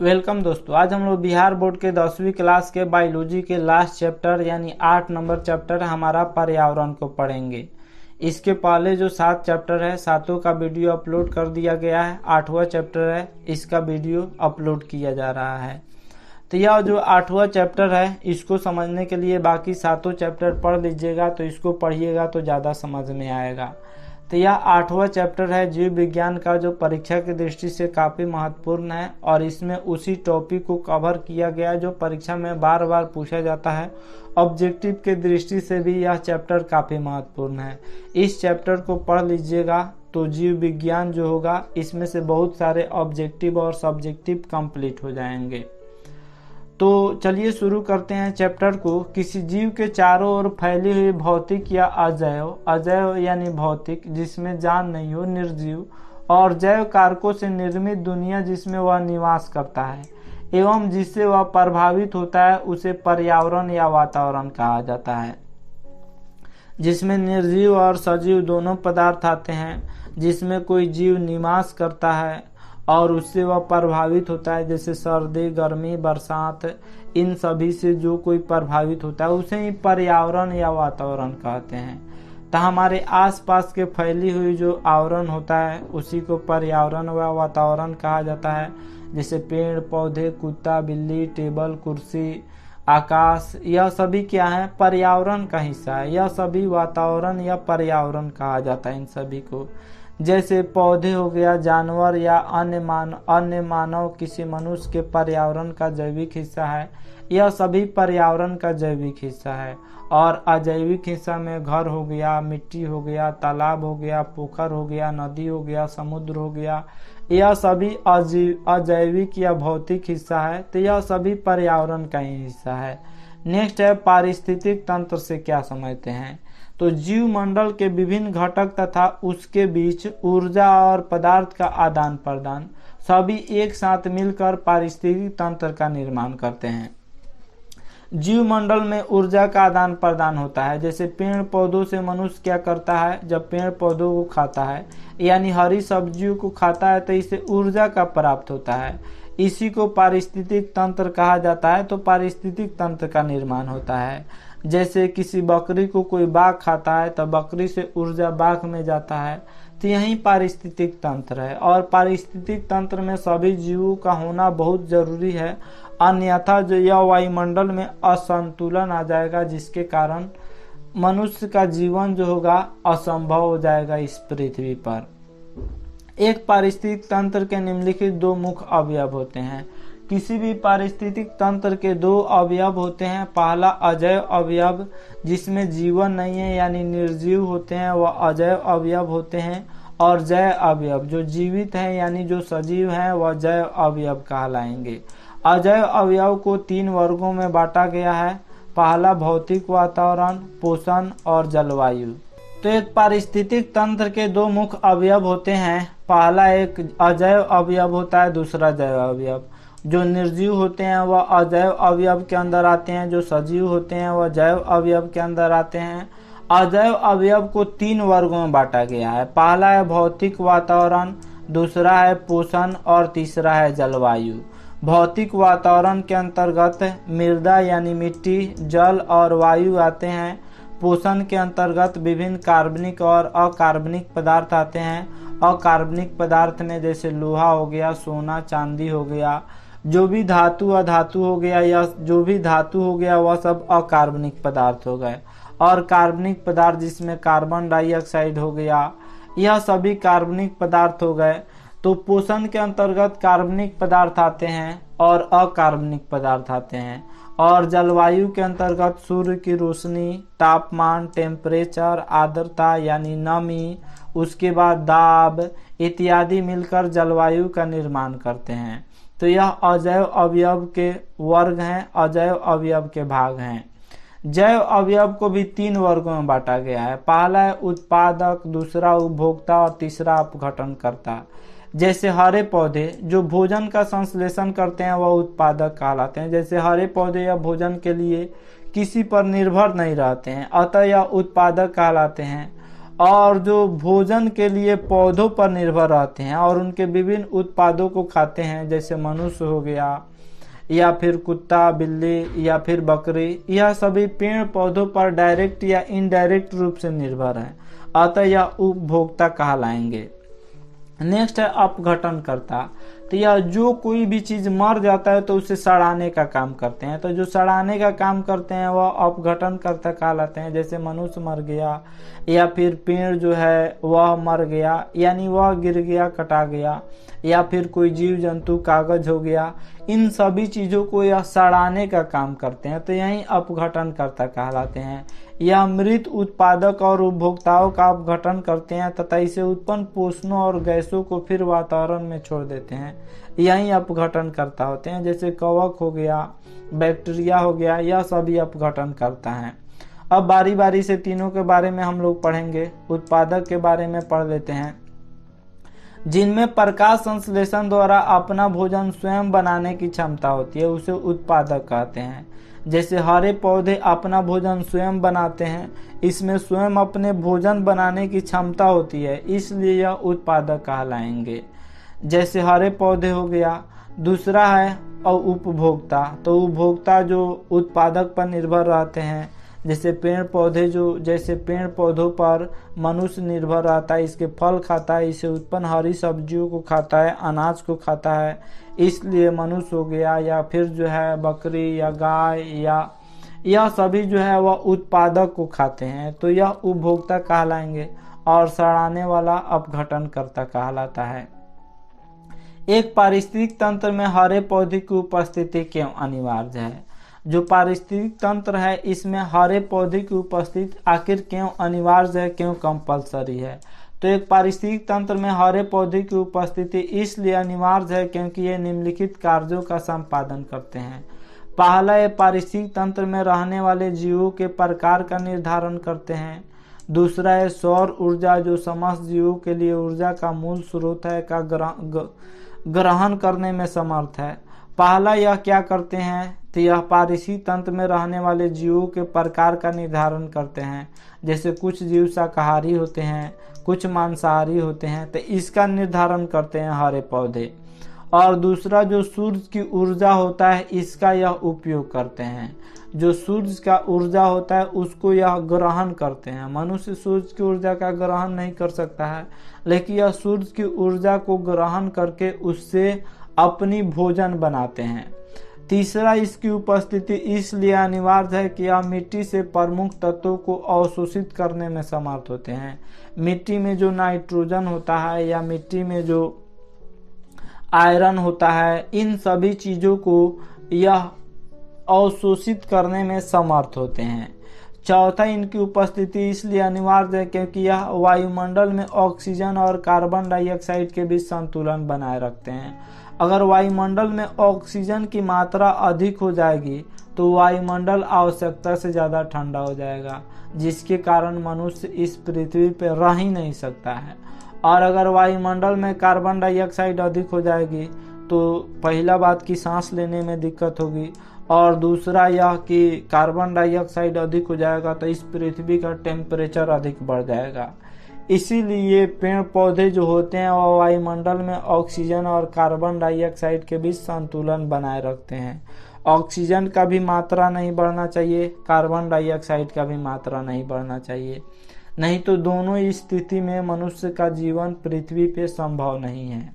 Welcome दोस्तों। आज हम लोग बिहार बोर्ड के 10वीं क्लास के बायोलॉजी के लास्ट चैप्टर यानी 8 नंबर चैप्टर हमारा पर्यावरण को पढ़ेंगे। इसके पहले जो 7 चैप्टर है, सातों का वीडियो अपलोड कर दिया गया है। 8वां चैप्टर है, इसका वीडियो अपलोड किया जा रहा है। तो यह जो 8वां चैप्टर है, इसको समझने के लिए बाकी सातों चैप्टर पढ़ लीजिएगा, तो इसको पढ़िएगा तो ज़्यादा समझ में आएगा। तो यह 8वां चैप्टर है जीव विज्ञान का, जो परीक्षा की दृष्टि से काफ़ी महत्वपूर्ण है और इसमें उसी टॉपिक को कवर किया गया जो परीक्षा में बार बार पूछा जाता है। ऑब्जेक्टिव के दृष्टि से भी यह चैप्टर काफ़ी महत्वपूर्ण है। इस चैप्टर को पढ़ लीजिएगा तो जीव विज्ञान जो होगा, इसमें से बहुत सारे ऑब्जेक्टिव और सब्जेक्टिव कंप्लीट हो जाएंगे। तो चलिए शुरू करते हैं चैप्टर को। किसी जीव के चारों ओर फैली हुई भौतिक या अजैव यानी भौतिक जिसमें जान नहीं हो, निर्जीव, और जैव कारकों से निर्मित दुनिया जिसमें वह निवास करता है एवं जिससे वह प्रभावित होता है, उसे पर्यावरण या वातावरण कहा जाता है। जिसमें निर्जीव और सजीव दोनों पदार्थ आते हैं। जिसमें कोई जीव निवास करता है और उससे वह प्रभावित होता है, जैसे सर्दी, गर्मी, बरसात, इन सभी से जो कोई प्रभावित होता है उसे ही पर्यावरण या वातावरण कहते हैं। तो हमारे आसपास के फैली हुई जो आवरण होता है उसी को पर्यावरण व वातावरण कहा जाता है। जैसे पेड़ पौधे, कुत्ता, बिल्ली, टेबल, कुर्सी, आकाश, यह सभी क्या है? पर्यावरण का हिस्सा है। यह सभी वातावरण या पर्यावरण कहा जाता है इन सभी को। जैसे पौधे हो गया, जानवर या अन्य मानव किसी मनुष्य के पर्यावरण का जैविक हिस्सा है। यह सभी पर्यावरण का जैविक हिस्सा है। और अजैविक हिस्सा में घर हो गया, मिट्टी हो गया, तालाब हो गया, पोखर हो गया, नदी हो गया, समुद्र हो गया, यह सभी अजैविक या भौतिक हिस्सा है। तो यह सभी पर्यावरण का ही हिस्सा है। नेक्स्ट है पारिस्थितिक तंत्र से क्या समझते हैं। तो जीव मंडल के विभिन्न घटक तथा उसके बीच ऊर्जा और पदार्थ का आदान प्रदान सभी एक साथ मिलकर पारिस्थितिक तंत्र का निर्माण करते हैं। जीव मंडल में ऊर्जा का आदान प्रदान होता है। जैसे पेड़ पौधों से मनुष्य क्या करता है, जब पेड़ पौधों को खाता है यानी हरी सब्जियों को खाता है तो इसे ऊर्जा का प्राप्त होता है। इसी को पारिस्थितिक तंत्र कहा जाता है। तो पारिस्थितिक तंत्र का निर्माण होता है। जैसे किसी बकरी को कोई बाघ खाता है तो बकरी से ऊर्जा बाघ में जाता है। तो यही पारिस्थितिक तंत्र है। और पारिस्थितिक तंत्र में सभी जीवों का होना बहुत जरूरी है, अन्यथा जो यह वायुमंडल में असंतुलन आ जाएगा, जिसके कारण मनुष्य का जीवन जो होगा असंभव हो जाएगा इस पृथ्वी पर। एक पारिस्थितिक तंत्र के निम्नलिखित 2 मुख्य अवयव होते हैं। किसी भी पारिस्थितिक तंत्र के 2 अवयव होते हैं। पहला अजैव अवयव जिसमें जीवन नहीं है यानी निर्जीव होते हैं, वह अजैव अवयव होते हैं। और जैव अवयव जो जीवित हैं यानी जो सजीव हैं, वह जैव अवयव कहलाएंगे। अजैव अवयव को 3 वर्गों में बांटा गया है। पहला भौतिक वातावरण, पोषण और जलवायु। तो एक पारिस्थितिक तंत्र के 2 मुख्य अवयव होते हैं। पहला एक अजैव अवयव होता है, दूसरा जैव अवयव। जो निर्जीव होते हैं वह अजैव अवयव के अंदर आते हैं, जो सजीव होते हैं वह जैव अवयव के अंदर आते हैं। अजैव अवयव को 3 वर्गों में बांटा गया है। पहला है भौतिक वातावरण, दूसरा है पोषण और तीसरा है जलवायु। भौतिक वातावरण के अंतर्गत मृदा यानी मिट्टी, जल और वायु आते हैं। पोषण के अंतर्गत विभिन्न कार्बनिक और अकार्बनिक पदार्थ आते हैं। अकार्बनिक पदार्थ में जैसे लोहा हो गया, सोना, चांदी हो गया, जो भी धातु अधातु हो गया या जो भी धातु हो गया वह सब अकार्बनिक पदार्थ हो गए। और कार्बनिक पदार्थ जिसमें कार्बन डाइऑक्साइड हो गया, यह सभी कार्बनिक पदार्थ हो गए। तो पोषण के अंतर्गत कार्बनिक पदार्थ आते हैं और अकार्बनिक पदार्थ आते हैं। और जलवायु के अंतर्गत सूर्य की रोशनी, तापमान, टेम्परेचर, आर्द्रता यानी नमी, उसके बाद दाब इत्यादि मिलकर जलवायु का निर्माण करते हैं। तो यह अजैव अवयव के वर्ग हैं, अजैव अवयव के भाग हैं। जैव अवयव को भी 3 वर्गों में बांटा गया है। पहला है उत्पादक, दूसरा उपभोक्ता और तीसरा अपघटनकर्ता। जैसे हरे पौधे जो भोजन का संश्लेषण करते हैं वह उत्पादक कहलाते हैं। जैसे हरे पौधे या भोजन के लिए किसी पर निर्भर नहीं रहते हैं, अतः यह उत्पादक कहलाते हैं। और जो भोजन के लिए पौधों पर निर्भर रहते हैं और उनके विभिन्न उत्पादों को खाते हैं, जैसे मनुष्य हो गया या फिर कुत्ता, बिल्ली या फिर बकरी, यह सभी पेड़ पौधों पर डायरेक्ट या इनडायरेक्ट रूप से निर्भर हैं, अतः यह उपभोक्ता कहलाएंगे। नेक्स्ट है अपघटनकर्ता। तो यह जो कोई भी चीज मर जाता है तो उसे सड़ाने का काम करते हैं, तो जो सड़ाने का काम करते हैं वह अपघटनकर्ता कहलाते हैं। जैसे मनुष्य मर गया या फिर पेड़ जो है वह मर गया, यानी वह गिर गया, कटा गया, या फिर कोई जीव जंतु, कागज हो गया, इन सभी चीजों को यह सड़ाने का काम करते हैं, तो यही अपघटनकर्ता कहलाते हैं। यह मृत उत्पादक और उपभोक्ताओं का अपघटन करते हैं तथा इसे उत्पन्न पोषणों और गैसों को फिर वातावरण में छोड़ देते हैं, यही अपघटनकर्ता होते हैं। जैसे कवक हो गया, बैक्टीरिया हो गया, यह सभी अपघटन करता है। अब बारी बारी से तीनों के बारे में हम लोग पढ़ेंगे। उत्पादक के बारे में पढ़ लेते हैं। जिनमें प्रकाश संश्लेषण द्वारा अपना भोजन स्वयं बनाने की क्षमता होती है, उसे उत्पादक कहते हैं। जैसे हरे पौधे अपना भोजन स्वयं बनाते हैं, इसमें स्वयं अपने भोजन बनाने की क्षमता होती है, इसलिए यह उत्पादक कहलाएंगे। जैसे हरे पौधे हो गया। दूसरा है उपभोक्ता। तो उपभोक्ता जो उत्पादक पर निर्भर रहते हैं, जैसे पेड़ पौधे, जो जैसे पेड़ पौधों पर मनुष्य निर्भर रहता है, इसके फल खाता है, इसे उत्पन्न हरी सब्जियों को खाता है, अनाज को खाता है, इसलिए मनुष्य हो गया। या फिर जो है बकरी या गाय या यह सभी जो है वह उत्पादक को खाते हैं, तो यह उपभोक्ता कहलाएंगे। और सड़ाने वाला अपघटनकर्ता कहलाता है। एक पारिस्थितिक तंत्र में हरे पौधे की उपस्थिति क्यों अनिवार्य है? जो पारिस्थितिक तंत्र है इसमें हरे पौधे की उपस्थिति आखिर क्यों अनिवार्य है, क्यों कंपलसरी है? तो एक पारिस्थितिक तंत्र में हरे पौधे की उपस्थिति इसलिए अनिवार्य है क्योंकि ये निम्नलिखित कार्यों का संपादन करते हैं। पहला, ये पारिस्थितिक तंत्र में रहने वाले जीवों के प्रकार का निर्धारण करते हैं। दूसरा है सौर ऊर्जा, जो समस्त जीवों के लिए ऊर्जा का मूल स्रोत है, का ग्रहण करने में समर्थ है। पहला यह क्या करते हैं? तो यह पारिस्थितिक तंत्र में रहने वाले जीवों के प्रकार का निर्धारण करते हैं। जैसे कुछ जीव शाकाहारी होते हैं, कुछ मांसाहारी होते हैं, तो इसका निर्धारण करते हैं हरे पौधे। और दूसरा, जो सूर्य की ऊर्जा होता है इसका यह उपयोग करते हैं। जो सूर्य का ऊर्जा होता है उसको यह ग्रहण करते हैं। मनुष्य सूर्य की ऊर्जा का ग्रहण नहीं कर सकता है, लेकिन यह सूर्य की ऊर्जा को ग्रहण करके उससे अपनी भोजन बनाते हैं। तीसरा, इसकी उपस्थिति इसलिए अनिवार्य है कि यह मिट्टी से प्रमुख तत्वों को अवशोषित करने में समर्थ होते हैं। मिट्टी में जो नाइट्रोजन होता है या मिट्टी में जो आयरन होता है, इन सभी चीजों को यह अवशोषित करने में समर्थ होते हैं। चौथा, इनकी उपस्थिति इसलिए अनिवार्य है क्योंकि यह वायुमंडल में ऑक्सीजन और कार्बन डाइऑक्साइड के बीच संतुलन बनाए रखते हैं। अगर वायुमंडल में ऑक्सीजन की मात्रा अधिक हो जाएगी तो वायुमंडल आवश्यकता से ज्यादा ठंडा हो जाएगा, जिसके कारण मनुष्य इस पृथ्वी पर रह ही नहीं सकता है। और अगर वायुमंडल में कार्बन डाइऑक्साइड अधिक हो जाएगी तो पहला बात की सांस लेने में दिक्कत होगी, और दूसरा यह कि कार्बन डाइऑक्साइड अधिक हो जाएगा तो इस पृथ्वी का टेम्परेचर अधिक बढ़ जाएगा। इसीलिए पेड़ पौधे जो होते हैं वह वायुमंडल में ऑक्सीजन और कार्बन डाइऑक्साइड के बीच संतुलन बनाए रखते हैं। ऑक्सीजन का भी मात्रा नहीं बढ़ना चाहिए, कार्बन डाइऑक्साइड का भी मात्रा नहीं बढ़ना चाहिए, नहीं तो दोनों स्थिति में मनुष्य का जीवन पृथ्वी पे संभव नहीं है।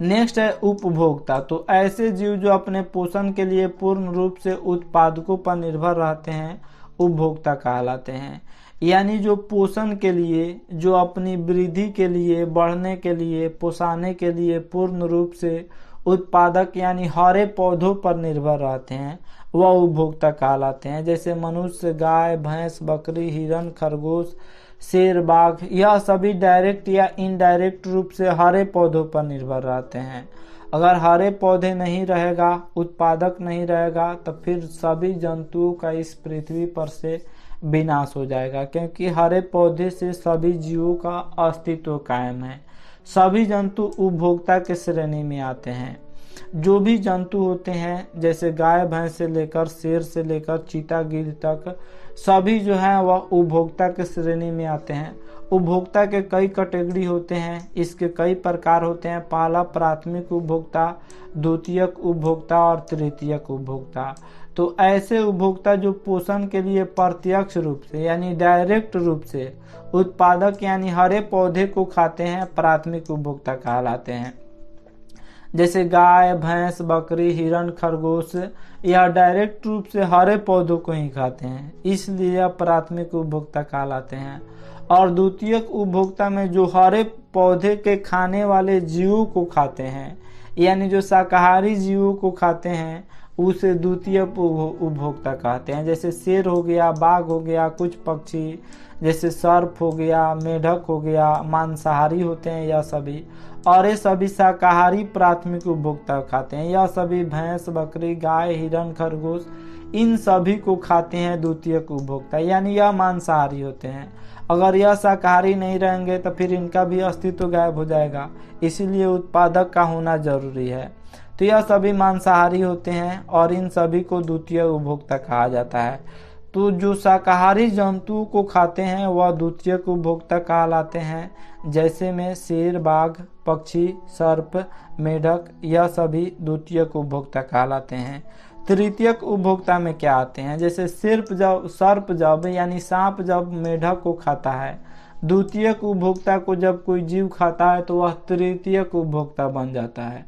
नेक्स्ट है उपभोक्ता। तो ऐसे जीव जो अपने पोषण के लिए पूर्ण रूप से उत्पादकों पर निर्भर रहते हैं, उपभोक्ता कहलाते हैं। यानी जो पोषण के लिए, जो अपनी वृद्धि के लिए, बढ़ने के लिए, पोषाने के लिए पूर्ण रूप से उत्पादक यानी हरे पौधों पर निर्भर रहते हैं, वह उपभोक्ता कहलाते हैं। जैसे मनुष्य, गाय, भैंस, बकरी, हिरन, खरगोश, शेर, बाघ, यह सभी डायरेक्ट या इनडायरेक्ट रूप से हरे पौधों पर निर्भर रहते हैं। अगर हरे पौधे नहीं रहेगा, उत्पादक नहीं रहेगा, तो फिर सभी जंतुओं का इस पृथ्वी पर से विनाश हो जाएगा, क्योंकि हरे पौधे से सभी जीवों का अस्तित्व कायम है। सभी जंतु उपभोक्ता के श्रेणी में आते हैं। जो भी जंतु होते हैं जैसे गाय भैंस से लेकर शेर से लेकर चीता गिद्ध तक सभी जो है वह उपभोक्ता के श्रेणी में आते हैं। उपभोक्ता के कई कैटेगरी होते हैं, इसके कई प्रकार होते हैं। पहला प्राथमिक उपभोक्ता, द्वितीयक उपभोक्ता और तृतीयक उपभोक्ता। तो ऐसे उपभोक्ता जो पोषण के लिए प्रत्यक्ष रूप से यानी डायरेक्ट रूप से उत्पादक यानी हरे पौधे को खाते हैं प्राथमिक उपभोक्ता कहलाते हैं। जैसे गाय भैंस बकरी हिरण खरगोश यह डायरेक्ट रूप से हरे पौधों को ही खाते हैं, इसलिए यह प्राथमिक उपभोक्ता कहलाते हैं। और द्वितीयक उपभोक्ता में जो हरे पौधे के खाने वाले जीवों को खाते हैं यानी जो शाकाहारी जीवों को खाते हैं उसे द्वितीय उपभोक्ता कहते हैं। जैसे शेर हो गया, बाघ हो गया, कुछ पक्षी जैसे सर्प हो गया, मेढक हो गया, मांसाहारी होते हैं यह सभी, और ये सभी शाकाहारी प्राथमिक उपभोक्ता खाते हैं। यह सभी भैंस बकरी गाय हिरण खरगोश इन सभी को खाते हैं द्वितीयक उपभोक्ता यानी यह मांसाहारी होते हैं। अगर यह शाकाहारी नहीं रहेंगे तो फिर इनका भी अस्तित्व गायब हो जाएगा, इसीलिए उत्पादक का होना जरूरी है। तो यह सभी मांसाहारी होते हैं और इन सभी को द्वितीय उपभोक्ता कहा जाता है। तो जो शाकाहारी जंतुओं को खाते हैं वह द्वितीय उपभोक्ता कहलाते हैं। जैसे में शेर बाघ पक्षी सर्प मेढक यह सभी द्वितीय उपभोक्ता कहलाते हैं। तृतीयक उपभोक्ता में क्या आते हैं? जैसे सर्प जब यानी सांप जब मेढक को खाता है, द्वितीयक उपभोक्ता को जब कोई जीव खाता है तो वह तृतीयक उपभोक्ता बन जाता है।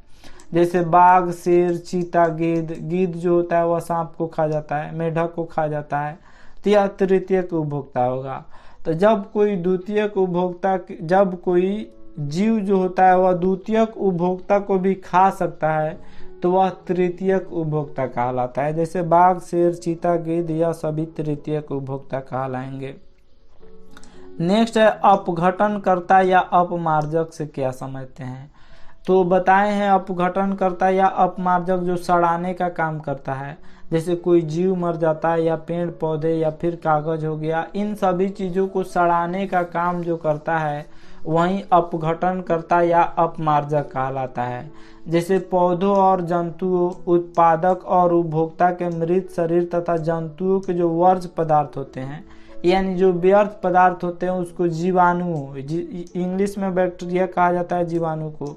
जैसे बाघ शेर चीता गिद्ध जो होता है वह सांप को खा जाता है, मेढक को खा जाता है, तो यह तृतीयक उपभोक्ता होगा। तो जब कोई द्वितीयक उपभोक्ता जब कोई जीव जो होता है वह द्वितीयक उपभोक्ता को भी खा सकता है तो वह तृतीयक उपभोक्ता कहलाता है। जैसे बाघ शेर चीता गिद्ध यह सभी तृतीयक उपभोक्ता कहलाएंगे। नेक्स्ट है अपघटनकर्ता या अपमार्जक से क्या समझते हैं? तो बताए हैं अपघटनकर्ता या अपमार्जक जो सड़ाने का काम करता है। जैसे कोई जीव मर जाता है या पेड़ पौधे या फिर कागज हो गया, इन सभी चीजों को सड़ाने का काम जो करता है वहीं अपघटनकर्ता या अपमार्जक कहलाता है। जैसे पौधों और जंतुओं उत्पादक और उपभोक्ता के मृत शरीर तथा जंतुओं के जो वर्ज्य पदार्थ होते हैं यानी जो व्यर्थ पदार्थ होते हैं उसको जीवाणु इंग्लिश में बैक्टीरिया कहा जाता है जीवाणु को।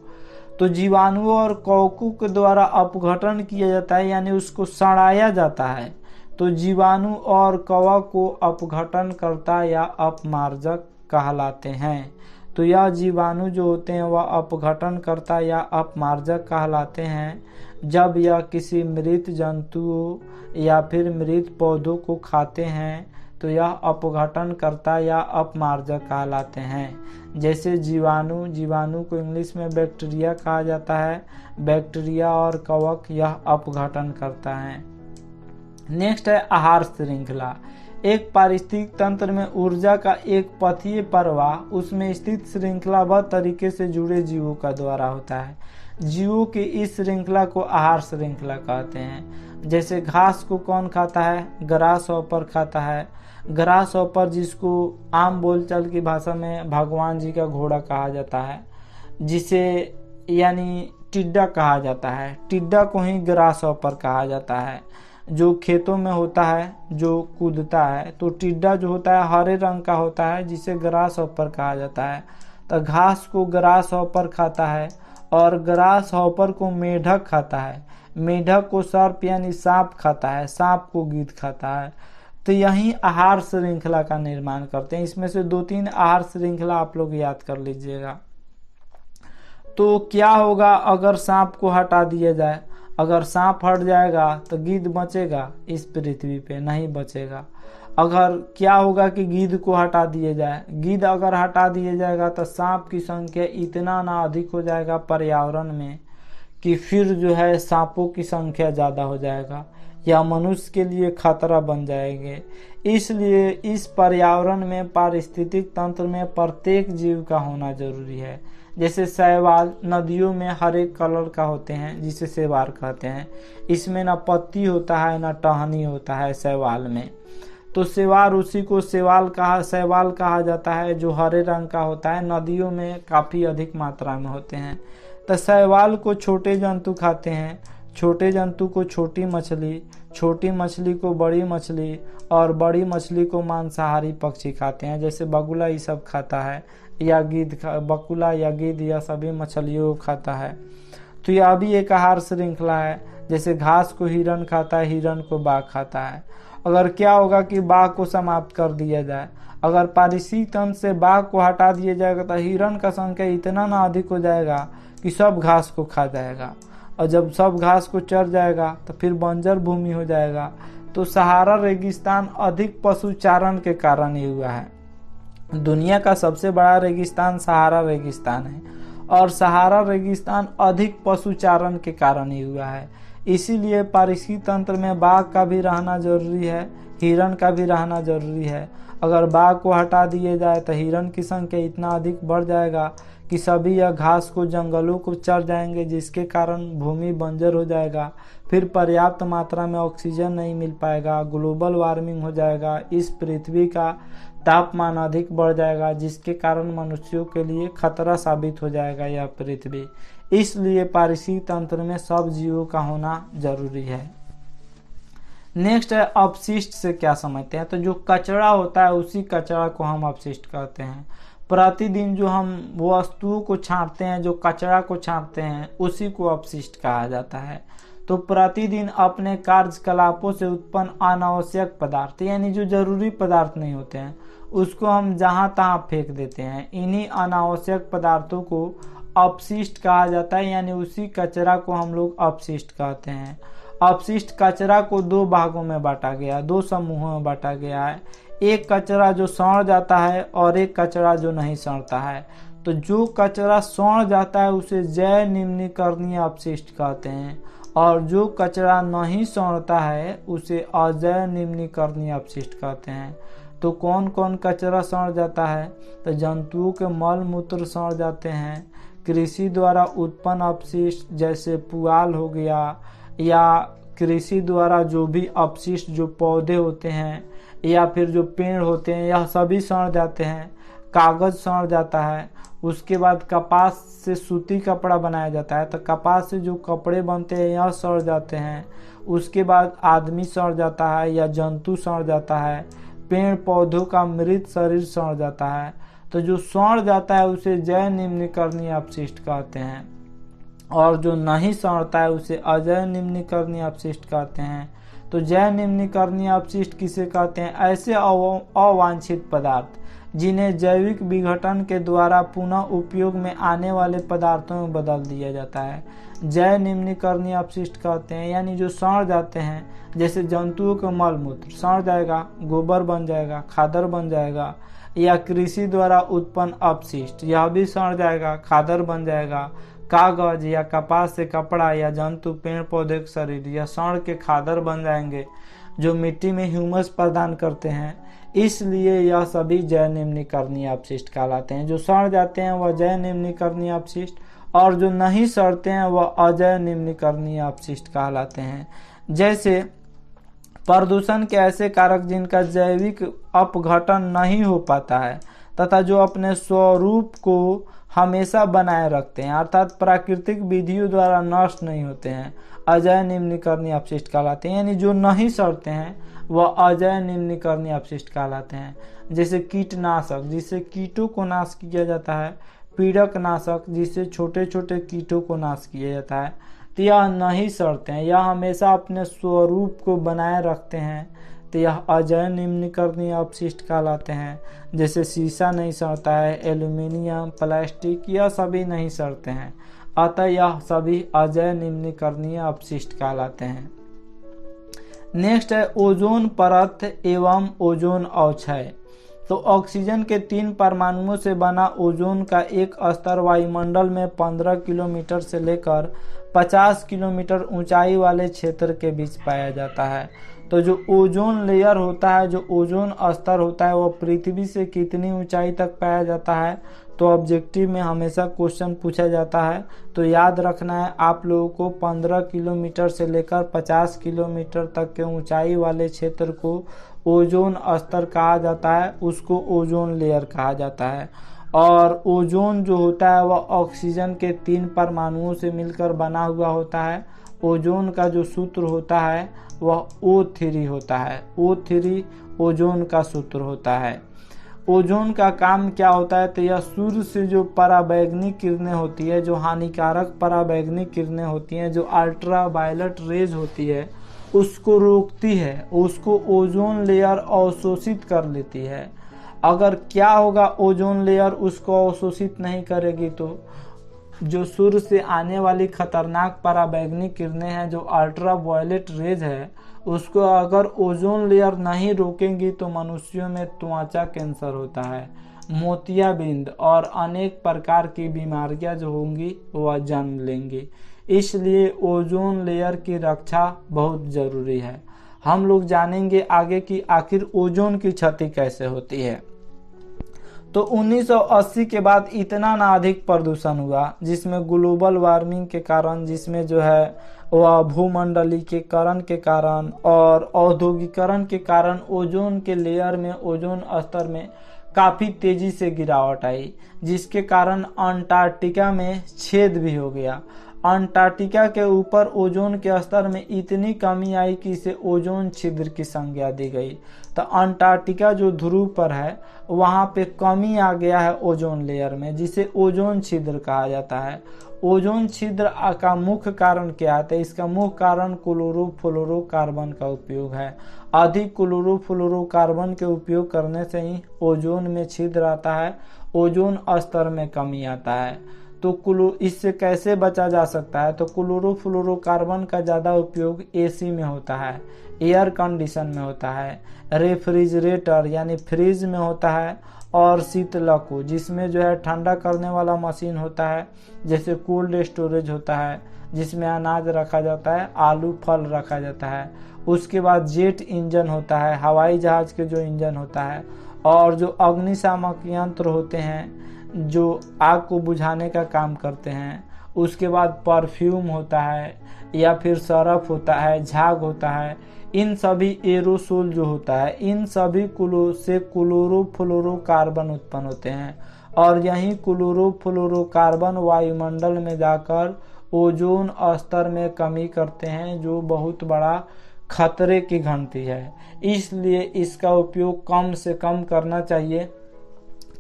तो जीवाणुओं और कवकों के द्वारा अपघटन किया जाता है यानी उसको सड़ाया जाता है। तो जीवाणु और कवक को अपघटनकर्ता या अपमार्जक कहलाते हैं। तो यह जीवाणु जो होते हैं वह अपघटनकर्ता या अपमार्जक कहलाते हैं जब यह किसी मृत जंतुओं या फिर मृत पौधों को खाते हैं तो यह अपघटनकर्ता या अपमार्जक कहलाते हैं। जैसे जीवाणु को इंग्लिश में बैक्टीरिया कहा जाता है, बैक्टीरिया और कवक यह अपघटन करता है। नेक्स्ट है आहार श्रृंखला। एक पारिस्थितिक तंत्र में ऊर्जा का एक पथीय प्रवाह उसमें स्थित श्रृंखलाबद्ध तरीके से जुड़े जीवों का द्वारा होता है। जीवों की इस श्रृंखला को आहार श्रृंखला कहते हैं। जैसे घास को कौन खाता है? ग्रास हॉपर खाता है। ग्रास हॉपर जिसको आम बोलचाल की भाषा में भगवान जी का घोड़ा कहा जाता है, जिसे यानी टिड्डा कहा जाता है। टिड्डा को ही ग्रास हॉपर कहा जाता है। जो खेतों में होता है जो कूदता है, तो टिड्डा जो होता है हरे रंग का होता है जिसे ग्रास हॉपर कहा जाता है। तो घास को ग्रास हॉपर खाता है और ग्रास हॉपर को मेढक खाता है। मेढक को सर्प यानी सांप खाता है, सांप को गिद्ध खाता है। तो यही आहार श्रृंखला का निर्माण करते हैं। इसमें से 2-3 आहार श्रृंखला आप लोग याद कर लीजिएगा। तो क्या होगा अगर सांप को हटा दिया जाए? अगर सांप हट जाएगा तो गिद्ध बचेगा? इस पृथ्वी पे नहीं बचेगा। अगर क्या होगा कि गिद्ध को हटा दिया जाए, गिद्ध अगर हटा दिया जाएगा तो सांप की संख्या इतना ना अधिक हो जाएगा पर्यावरण में कि फिर जो है सांपों की संख्या ज्यादा हो जाएगा या मनुष्य के लिए खतरा बन जाएंगे। इसलिए इस पर्यावरण में पारिस्थितिक तंत्र में प्रत्येक जीव का होना जरूरी है। जैसे शैवाल नदियों में हर एक कलर का होते हैं जिसे शैवाल कहते हैं। इसमें ना पत्ती होता है ना टहनी होता है शैवाल में। तो शैवाल, उसी को शैवाल कहा जाता है, जो हरे रंग का होता है, नदियों में काफी अधिक मात्रा में होते हैं। तो शैवाल को छोटे जंतु खाते हैं, छोटे जंतु को छोटी मछली को बड़ी मछली, और बड़ी मछली को मांसाहारी पक्षी खाते हैं, जैसे बगुला ये सब खाता है, या बगुला या गिद्ध या सभी मछलियों को खाता है। तो यह भी एक आहार श्रृंखला है। जैसे घास को हिरण खाता है, हिरण को बाघ खाता है। अगर क्या होगा कि बाघ को समाप्त कर दिया जाए, अगर पारिस्थितिक तंत्र से बाघ को हटा दिया जाएगा तो हिरण का संख्या इतना ना अधिक हो जाएगा कि सब घास को खा जाएगा, और जब सब घास को चर जाएगा तो फिर बंजर भूमि हो जाएगा। तो सहारा रेगिस्तान अधिक पशुचारण के कारण ही हुआ है। दुनिया का सबसे बड़ा रेगिस्तान सहारा रेगिस्तान है, और सहारा रेगिस्तान अधिक पशुचारण के कारण ही हुआ है। इसीलिए पारिस्थितिक तंत्र में बाघ का भी रहना जरूरी है, हिरण का भी रहना जरूरी है। अगर बाघ को हटा दिए जाए तो हिरण की संख्या इतना अधिक बढ़ जाएगा कि सभी यह घास को जंगलों को चर जाएंगे, जिसके कारण भूमि बंजर हो जाएगा। फिर पर्याप्त मात्रा में ऑक्सीजन नहीं मिल पाएगा, ग्लोबल वार्मिंग हो जाएगा, इस पृथ्वी का तापमान अधिक बढ़ जाएगा, जिसके कारण मनुष्यों के लिए खतरा साबित हो जाएगा यह पृथ्वी। इसलिए पारिस्थितिक तंत्र में सब जीवों का होना जरूरी है। नेक्स्ट है अपशिष्ट से क्या समझते हैं। तो जो कचरा होता है उसी कचरा को हम अपशिष्ट कहते हैं। प्रतिदिन जो हम वस्तुओं को छांटते हैं, जो कचरा को छांटते हैं, उसी को अपशिष्ट कहा जाता है। तो प्रतिदिन अपने कार्यकलापों से उत्पन्न अनावश्यक पदार्थ, यानी जो जरूरी पदार्थ नहीं होते हैं, उसको हम जहां तहां फेंक देते हैं। इन्हीं अनावश्यक पदार्थों को अपशिष्ट कहा जाता है, यानी उसी कचरा को हम लोग अपशिष्ट कहते हैं। अपशिष्ट कचरा को दो भागों में बांटा गया, दो समूहों में बांटा गया है। एक कचरा जो सड़ जाता है और एक कचरा जो नहीं सड़ता है। तो जो कचरा सड़ जाता है उसे जैव निम्नीकरणीय अपशिष्ट कहते हैं, और जो कचरा नहीं सड़ता है उसे अजैव निम्नीकरणीय अपशिष्ट कहते हैं। तो कौन कौन कचरा सड़ जाता है? तो जंतुओं के मल मूत्र सड़ जाते हैं, कृषि द्वारा उत्पन्न अपशिष्ट जैसे पुआल हो गया, या कृषि द्वारा जो भी अपशिष्ट जो पौधे होते हैं या फिर जो पेड़ होते हैं, यह सभी सड़ जाते हैं। कागज सड़ जाता है। उसके बाद कपास से सूती कपड़ा बनाया जाता है, तो कपास से जो कपड़े बनते हैं यह सड़ जाते हैं। उसके बाद आदमी सड़ जाता है या जंतु सड़ जाता है, पेड़ पौधों का मृत शरीर सड़ जाता है। तो जो सड़ जाता है उसे जैव निम्नीकरणीय अपशिष्ट कहते हैं, और जो नहीं सड़ता है उसे अजैव निम्नीकरणीय अपशिष्ट कहते हैं। तो जैव निम्नीकरणीय अपशिष्ट किसे कहते हैं? ऐसे अवांछित पदार्थ जिन्हें जैविक विघटन के द्वारा पुनः उपयोग में आने वाले पदार्थों में बदल दिया जाता है, जैव निम्नीकरणीय अपशिष्ट कहते हैं। यानी जो सड़ जाते हैं, जैसे जंतुओं का मल मूत्र सड़ जाएगा, गोबर बन जाएगा, खादर बन जाएगा, या कृषि द्वारा उत्पन्न अपशिष्ट यह भी सड़ जाएगा, खादर बन जाएगा। कागज या कपास से कपड़ा या जंतु पेड़ पौधे के शरीर या सड़ के खादर बन जाएंगे, जो मिट्टी में ह्यूमस प्रदान करते हैं। इसलिए यह सभी जैव निम्नीकरणीय अपशिष्ट कहलाते हैं। जो सड़ जाते हैं वह जैव निम्नीकरणीय अपशिष्ट, और जो नहीं सड़ते हैं वह अजैव निम्नीकरणीय अपशिष्ट कहलाते हैं। जैसे प्रदूषण के ऐसे कारक जिनका जैविक अपघटन नहीं हो पाता है तथा जो अपने स्वरूप को हमेशा बनाए रखते हैं, अर्थात प्राकृतिक विधियों द्वारा नष्ट नहीं होते हैं, अजैव निम्नीकरणीय अपशिष्ट कहलाते हैं। यानी जो नहीं सड़ते हैं वह अजैव निम्नीकरणीय अपशिष्ट कहलाते हैं। जैसे कीटनाशक जिससे कीटों को नाश किया जाता है, पीड़क नाशक जिससे छोटे छोटे कीटों को नाश किया जाता है। तो यह नहीं सड़ते हैं, यह हमेशा अपने स्वरूप को बनाए रखते हैं, तो यह अजैव निम्नीकरणीय अपशिष्ट कहलाते हैं। जैसे शीशा नहीं सड़ता है, एल्यूमिनियम, प्लास्टिक, यह सभी नहीं सड़ते हैं, अतः यह सभी अजैव निम्नीकरणीय अपशिष्ट कहलाते हैं। नेक्स्ट है ओजोन परत एवं ओजोन अवक्षय। तो ऑक्सीजन के 3 परमाणुओं से बना ओजोन का एक स्तर वायुमंडल में 15 किलोमीटर से लेकर 50 किलोमीटर ऊंचाई वाले क्षेत्र के बीच पाया जाता है। तो जो ओजोन लेयर होता है, जो ओजोन स्तर होता है, वह पृथ्वी से कितनी ऊंचाई तक पाया जाता है? तो ऑब्जेक्टिव में हमेशा क्वेश्चन पूछा जाता है। तो याद रखना है आप लोगों को 15 किलोमीटर से लेकर 50 किलोमीटर तक के ऊंचाई वाले क्षेत्र को ओजोन स्तर कहा जाता है, उसको ओजोन लेयर कहा जाता है। और ओजोन जो होता है वह ऑक्सीजन के 3 परमाणुओं से मिलकर बना हुआ होता है। ओजोन का जो सूत्र होता है वह O3 होता है। O3 ओजोन का सूत्र होता है। ओजोन का काम क्या होता है, तो यह सूर्य से जो पराबैंगनी किरणें होती है, जो हानिकारक पराबैंगनी किरणें होती हैं, जो अल्ट्रा वायलेट रेज होती है, उसको रोकती है, उसको ओजोन लेयर अवशोषित कर लेती है। अगर क्या होगा, ओजोन लेयर उसको अवशोषित नहीं करेगी तो जो सूर्य से आने वाली खतरनाक पराबैंगनी किरणें हैं, जो अल्ट्रा वायलेट रेज है, उसको अगर ओजोन लेयर नहीं रोकेंगी तो मनुष्यों में त्वचा कैंसर होता है, मोतियाबिंद और अनेक प्रकार की बीमारियां जो होंगी वह जन्म लेंगी। इसलिए ओजोन लेयर की रक्षा बहुत जरूरी है। हम लोग जानेंगे आगे कि आखिर ओजोन की क्षति कैसे होती है। तो 1980 के बाद इतना ना अधिक प्रदूषण हुआ, जिसमें ग्लोबल वार्मिंग के कारण, जिसमें जो है वह भूमंडलीकरण के कारण और औद्योगिकरण के कारण ओजोन के लेयर में, ओजोन स्तर में काफी तेजी से गिरावट आई, जिसके कारण अंटार्कटिका में छेद भी हो गया। अंटार्कटिका के ऊपर ओजोन के स्तर में इतनी कमी आई कि इसे ओजोन छिद्र की संज्ञा दी गई। तो अंटार्कटिका जो ध्रुव पर है वहां पे कमी आ गया है ओजोन लेयर में, जिसे ओजोन छिद्र कहा जाता है। ओजोन छिद्र का मुख्य कारण क्या है, तो इसका मुख्य कारण क्लोरोफ्लोरोकार्बन का उपयोग है। अधिक क्लोरोफ्लोरोकार्बन के उपयोग करने से ही ओजोन में छिद्र आता है, ओजोन स्तर में कमी आता है। तो इससे कैसे बचा जा सकता है, तो क्लोरोफ्लोरोकार्बन का ज़्यादा उपयोग एसी में होता है, एयर कंडीशन में होता है, रेफ्रिजरेटर यानी फ्रिज में होता है, और शीतलक जिसमें जो है ठंडा करने वाला मशीन होता है, जैसे कोल्ड स्टोरेज होता है जिसमें अनाज रखा जाता है, आलू फल रखा जाता है। उसके बाद जेट इंजन होता है, हवाई जहाज के जो इंजन होता है, और जो अग्निशामक यंत्र होते हैं जो आग को बुझाने का काम करते हैं। उसके बाद परफ्यूम होता है, या फिर सरफ होता है, झाग होता है। इन सभी एरोसोल जो होता है, इन सभी से क्लोरोफ्लोरोकार्बन उत्पन्न होते हैं, और यही क्लोरोफ्लोरोकार्बन वायुमंडल में जाकर ओजोन स्तर में कमी करते हैं, जो बहुत बड़ा खतरे की घंटी है। इसलिए इसका उपयोग कम से कम करना चाहिए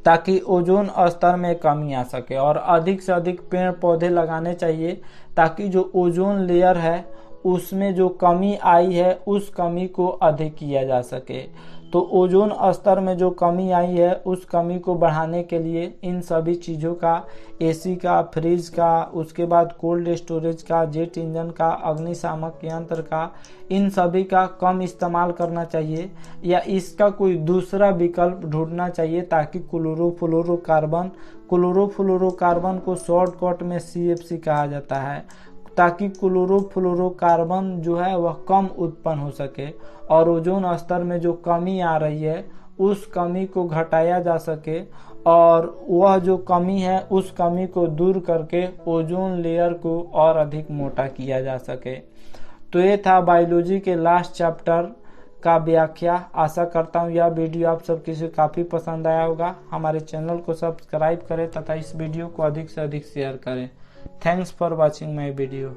ताकि ओजोन स्तर में कमी आ सके, और अधिक से अधिक पेड़ पौधे लगाने चाहिए ताकि जो ओजोन लेयर है उसमें जो कमी आई है उस कमी को अधिक किया जा सके। तो ओजोन स्तर में जो कमी आई है उस कमी को बढ़ाने के लिए इन सभी चीज़ों का, एसी का, फ्रिज का, उसके बाद कोल्ड स्टोरेज का, जेट इंजन का, अग्निशामक यंत्र का, इन सभी का कम इस्तेमाल करना चाहिए, या इसका कोई दूसरा विकल्प ढूंढना चाहिए ताकि क्लोरोफ्लोरोकार्बन को शॉर्टकट में CFC कहा जाता है, ताकि क्लोरोफ्लोरोकार्बन जो है वह कम उत्पन्न हो सके और ओजोन स्तर में जो कमी आ रही है उस कमी को घटाया जा सके, और वह जो कमी है उस कमी को दूर करके ओजोन लेयर को और अधिक मोटा किया जा सके। तो ये था बायोलॉजी के लास्ट चैप्टर का व्याख्या। आशा करता हूँ यह वीडियो आप सब किसी काफ़ी पसंद आया होगा। हमारे चैनल को सब्सक्राइब करें तथा इस वीडियो को अधिक से अधिक शेयर करें। Thanks for watching my video.